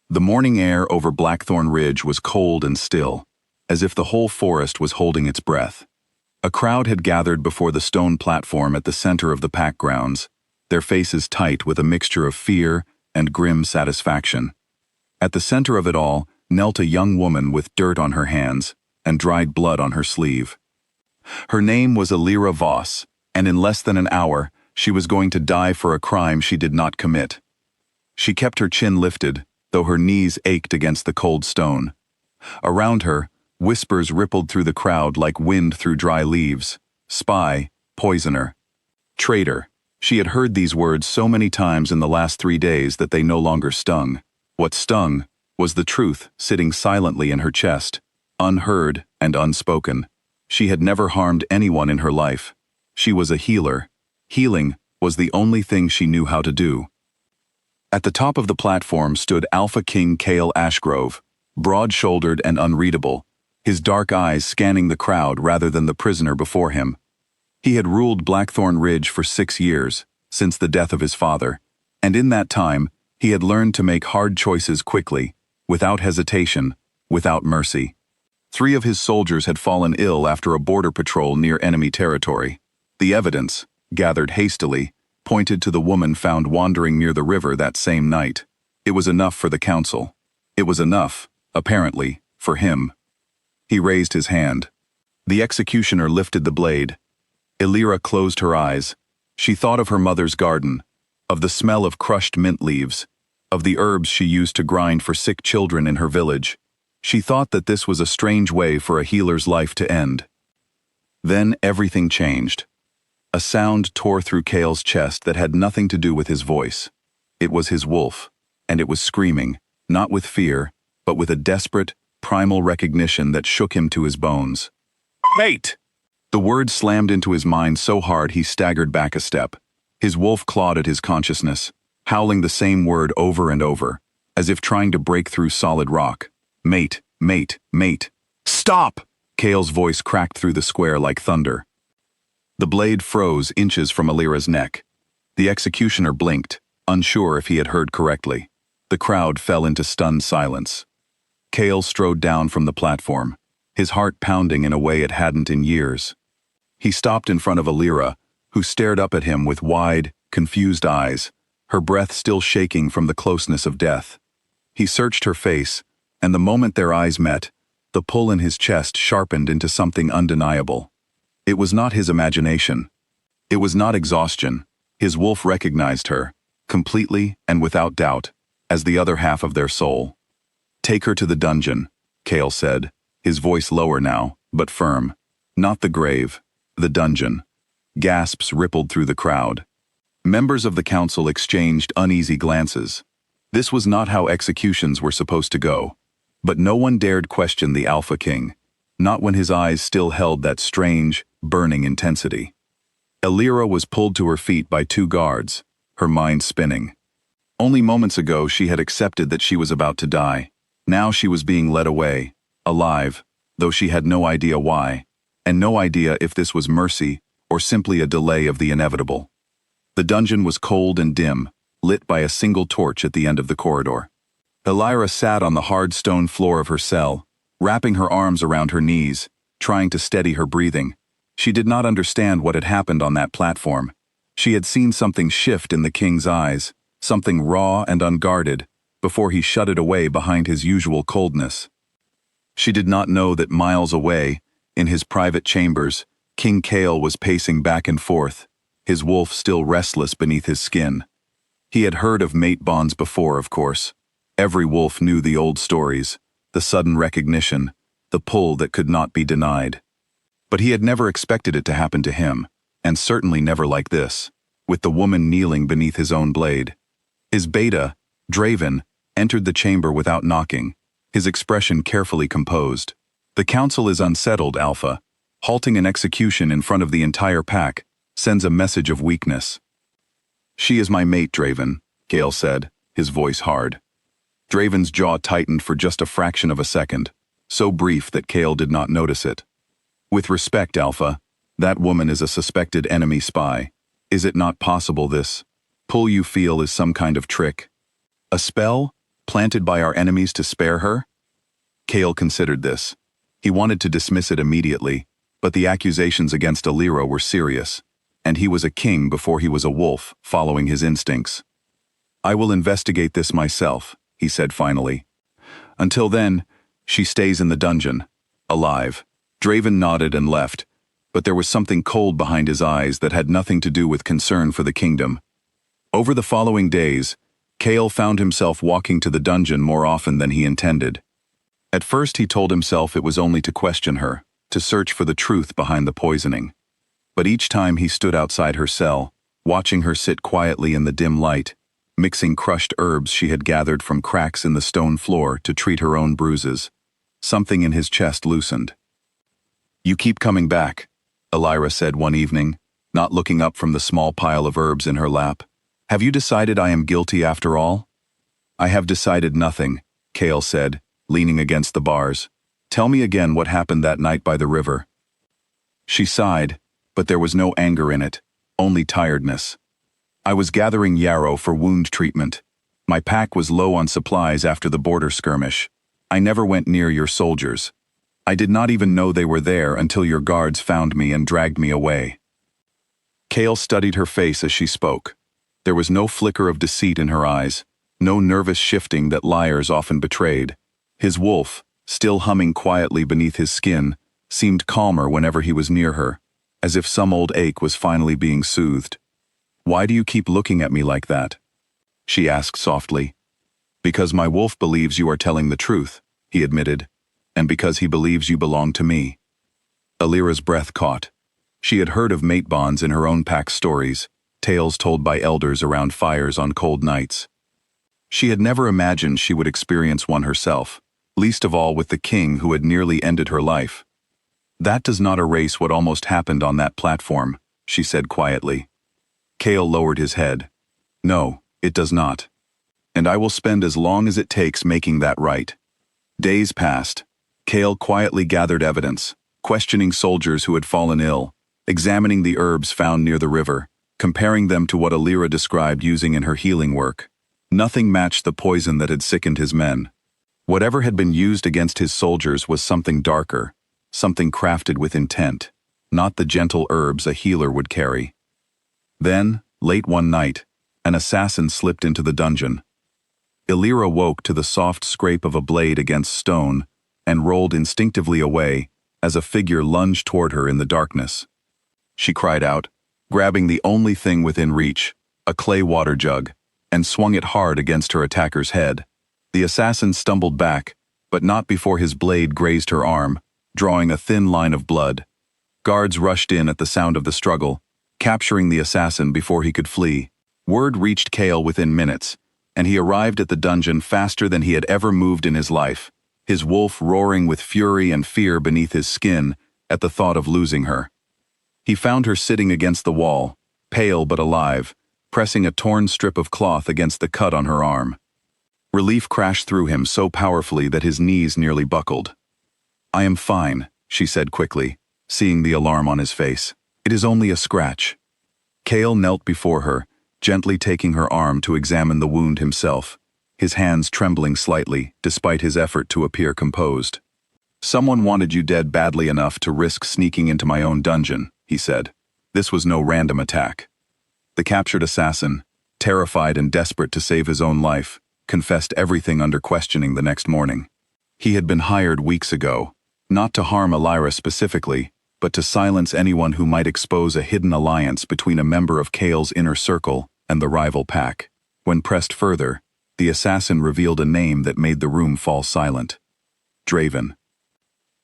The morning air over Blackthorn Ridge was cold and still, as if the whole forest was holding its breath. A crowd had gathered before the stone platform at the center of the pack grounds, their faces tight with a mixture of fear and grim satisfaction. At the center of it all knelt a young woman with dirt on her hands and dried blood on her sleeve. Her name was Alira Voss, and in less than an hour, she was going to die for a crime she did not commit. She kept her chin lifted, though her knees ached against the cold stone. Around her, whispers rippled through the crowd like wind through dry leaves. Spy, poisoner, traitor. She had heard these words so many times in the last 3 days that they no longer stung. What stung was the truth sitting silently in her chest, unheard and unspoken. She had never harmed anyone in her life. She was a healer. Healing was the only thing she knew how to do. At the top of the platform stood Alpha King Cale Ashgrove, broad-shouldered and unreadable, his dark eyes scanning the crowd rather than the prisoner before him. He had ruled Blackthorn Ridge for 6 years, since the death of his father, and in that time, he had learned to make hard choices quickly, without hesitation, without mercy. 3 of his soldiers had fallen ill after a border patrol near enemy territory. The evidence, gathered hastily, pointed to the woman found wandering near the river that same night. It was enough for the council. It was enough, apparently, for him. He raised his hand. The executioner lifted the blade. Alira closed her eyes. She thought of her mother's garden, of the smell of crushed mint leaves, of the herbs she used to grind for sick children in her village. She thought that this was a strange way for a healer's life to end. Then everything changed. A sound tore through Cale's chest that had nothing to do with his voice. It was his wolf, and it was screaming, not with fear, but with a desperate, primal recognition that shook him to his bones. Mate! The word slammed into his mind so hard he staggered back a step. His wolf clawed at his consciousness, howling the same word over and over, as if trying to break through solid rock. Mate, mate, mate. Stop! Cale's voice cracked through the square like thunder. The blade froze inches from Alira's neck. The executioner blinked, unsure if he had heard correctly. The crowd fell into stunned silence. Cale strode down from the platform, his heart pounding in a way it hadn't in years. He stopped in front of Alira, who stared up at him with wide, confused eyes, her breath still shaking from the closeness of death. He searched her face, and the moment their eyes met, the pull in his chest sharpened into something undeniable. It was not his imagination. It was not exhaustion. His wolf recognized her, completely and without doubt, as the other half of their soul. Take her to the dungeon, Cale said, his voice lower now, but firm. Not the grave, the dungeon. Gasps rippled through the crowd. Members of the council exchanged uneasy glances. This was not how executions were supposed to go. But no one dared question the Alpha King, not when his eyes still held that strange, burning intensity. Alira was pulled to her feet by 2 guards, her mind spinning. Only moments ago she had accepted that she was about to die. Now she was being led away, alive, though she had no idea why, and no idea if this was mercy or simply a delay of the inevitable. The dungeon was cold and dim, lit by a single torch at the end of the corridor. Alira sat on the hard stone floor of her cell, wrapping her arms around her knees, trying to steady her breathing. She did not understand what had happened on that platform. She had seen something shift in the king's eyes, something raw and unguarded, before he shut it away behind his usual coldness. She did not know that miles away, in his private chambers, King Cale was pacing back and forth, his wolf still restless beneath his skin. He had heard of mate bonds before, of course. Every wolf knew the old stories, the sudden recognition, the pull that could not be denied. But he had never expected it to happen to him, and certainly never like this, with the woman kneeling beneath his own blade. His beta, Draven, entered the chamber without knocking, his expression carefully composed. The council is unsettled, Alpha. Halting an execution in front of the entire pack sends a message of weakness. She is my mate, Draven, Cale said, his voice hard. Draven's jaw tightened for just a fraction of a second, so brief that Cale did not notice it. With respect, Alpha, that woman is a suspected enemy spy. Is it not possible this pull you feel is some kind of trick? A spell? planted by our enemies to spare her? Kale considered this. He wanted to dismiss it immediately, but the accusations against Alira were serious, and he was a king before he was a wolf, following his instincts. I will investigate this myself, he said finally. Until then, she stays in the dungeon, alive. Draven nodded and left, but there was something cold behind his eyes that had nothing to do with concern for the kingdom. Over the following days, Kale found himself walking to the dungeon more often than he intended. At first he told himself it was only to question her, to search for the truth behind the poisoning. But each time he stood outside her cell, watching her sit quietly in the dim light, mixing crushed herbs she had gathered from cracks in the stone floor to treat her own bruises, something in his chest loosened. You keep coming back, Alira said one evening, not looking up from the small pile of herbs in her lap. Have you decided I am guilty after all? I have decided nothing, Kale said, leaning against the bars. Tell me again what happened that night by the river. She sighed, but there was no anger in it, only tiredness. I was gathering yarrow for wound treatment. My pack was low on supplies after the border skirmish. I never went near your soldiers. I did not even know they were there until your guards found me and dragged me away. Kale studied her face as she spoke. There was no flicker of deceit in her eyes, no nervous shifting that liars often betrayed. His wolf, still humming quietly beneath his skin, seemed calmer whenever he was near her, as if some old ache was finally being soothed. Why do you keep looking at me like that? She asked softly. Because my wolf believes you are telling the truth, he admitted, and because he believes you belong to me. Alira's breath caught. She had heard of mate bonds in her own pack's stories, tales told by elders around fires on cold nights. She had never imagined she would experience one herself, least of all with the king who had nearly ended her life. That does not erase what almost happened on that platform, she said quietly. Kale lowered his head. No, it does not. And I will spend as long as it takes making that right. Days passed. Kale quietly gathered evidence, questioning soldiers who had fallen ill, examining the herbs found near the river, comparing them to what Alira described using in her healing work. Nothing matched the poison that had sickened his men. Whatever had been used against his soldiers was something darker, something crafted with intent, not the gentle herbs a healer would carry. Then, late one night, an assassin slipped into the dungeon. Alira woke to the soft scrape of a blade against stone and rolled instinctively away as a figure lunged toward her in the darkness. She cried out, grabbing the only thing within reach, a clay water jug, and swung it hard against her attacker's head. The assassin stumbled back, but not before his blade grazed her arm, drawing a thin line of blood. Guards rushed in at the sound of the struggle, capturing the assassin before he could flee. Word reached Kale within minutes, and he arrived at the dungeon faster than he had ever moved in his life, his wolf roaring with fury and fear beneath his skin at the thought of losing her. He found her sitting against the wall, pale but alive, pressing a torn strip of cloth against the cut on her arm. Relief crashed through him so powerfully that his knees nearly buckled. I am fine, she said quickly, seeing the alarm on his face. It is only a scratch. Kale knelt before her, gently taking her arm to examine the wound himself, his hands trembling slightly despite his effort to appear composed. Someone wanted you dead badly enough to risk sneaking into my own dungeon, he said. This was no random attack. The captured assassin, terrified and desperate to save his own life, confessed everything under questioning the next morning. He had been hired weeks ago, not to harm Alira specifically, but to silence anyone who might expose a hidden alliance between a member of Kale's inner circle and the rival pack. When pressed further, the assassin revealed a name that made the room fall silent. Draven.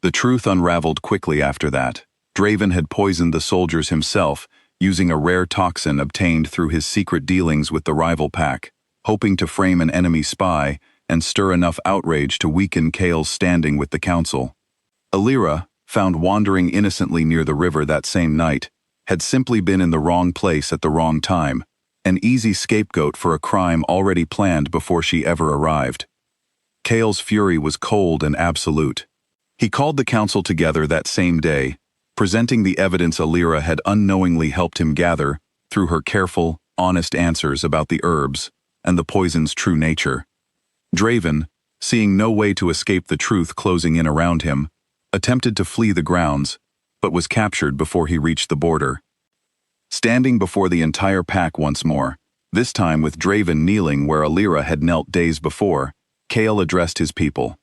The truth unraveled quickly after that. Draven had poisoned the soldiers himself, using a rare toxin obtained through his secret dealings with the rival pack, hoping to frame an enemy spy and stir enough outrage to weaken Kale's standing with the council. Alira, found wandering innocently near the river that same night, had simply been in the wrong place at the wrong time, an easy scapegoat for a crime already planned before she ever arrived. Kale's fury was cold and absolute. He called the council together that same day, presenting the evidence Alira had unknowingly helped him gather through her careful, honest answers about the herbs and the poison's true nature. Draven, seeing no way to escape the truth closing in around him, attempted to flee the grounds, but was captured before he reached the border. Standing before the entire pack once more, this time with Draven kneeling where Alira had knelt days before, Chaol addressed his people.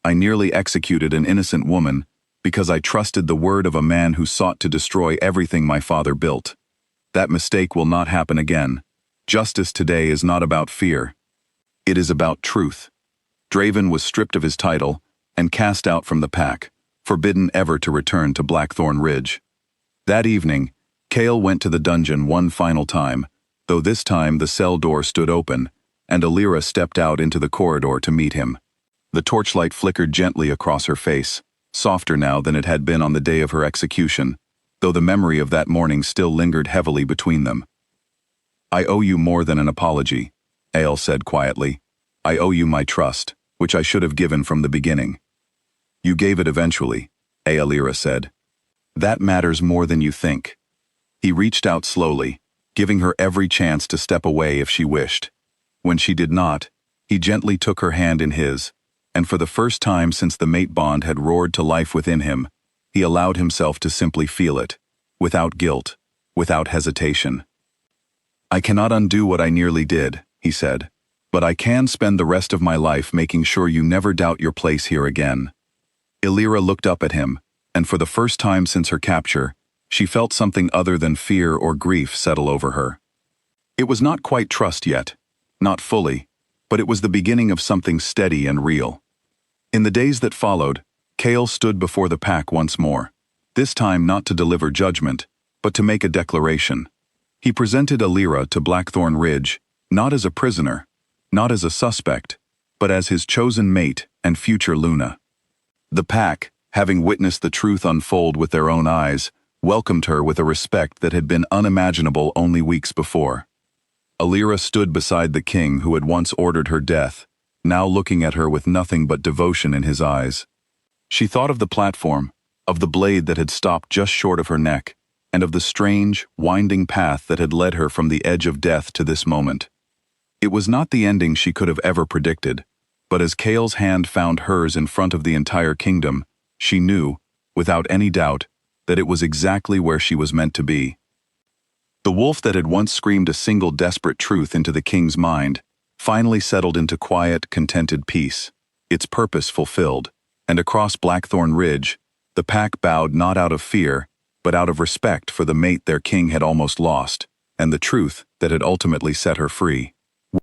I nearly executed an innocent woman because I trusted the word of a man who sought to destroy everything my father built. That mistake will not happen again. Justice today is not about fear. It is about truth. Draven was stripped of his title and cast out from the pack, forbidden ever to return to Blackthorn Ridge. That evening, Chaol went to the dungeon one final time, though this time the cell door stood open, and Alira stepped out into the corridor to meet him. The torchlight flickered gently across her face, softer now than it had been on the day of her execution, though the memory of that morning still lingered heavily between them. I owe you more than an apology, Ael said quietly. I owe you my trust, which I should have given from the beginning. You gave it eventually, Alira said. That matters more than you think. He reached out slowly, giving her every chance to step away if she wished. When she did not, he gently took her hand in his, and for the first time since the mate bond had roared to life within him, he allowed himself to simply feel it, without guilt, without hesitation. I cannot undo what I nearly did, he said, but I can spend the rest of my life making sure you never doubt your place here again. Alira looked up at him, and for the first time since her capture, she felt something other than fear or grief settle over her. It was not quite trust yet, not fully, but it was the beginning of something steady and real. In the days that followed, Chaol stood before the pack once more, this time not to deliver judgment, but to make a declaration. He presented Alira to Blackthorn Ridge, not as a prisoner, not as a suspect, but as his chosen mate and future Luna. The pack, having witnessed the truth unfold with their own eyes, welcomed her with a respect that had been unimaginable only weeks before. Alira stood beside the king who had once ordered her death, now looking at her with nothing but devotion in his eyes. She thought of the platform, of the blade that had stopped just short of her neck, and of the strange, winding path that had led her from the edge of death to this moment. It was not the ending she could have ever predicted, but as Chaol's hand found hers in front of the entire kingdom, she knew, without any doubt, that it was exactly where she was meant to be. The wolf that had once screamed a single desperate truth into the king's mind finally settled into quiet, contented peace, its purpose fulfilled, and across Blackthorn Ridge, the pack bowed not out of fear, but out of respect for the mate their king had almost lost, and the truth that had ultimately set her free.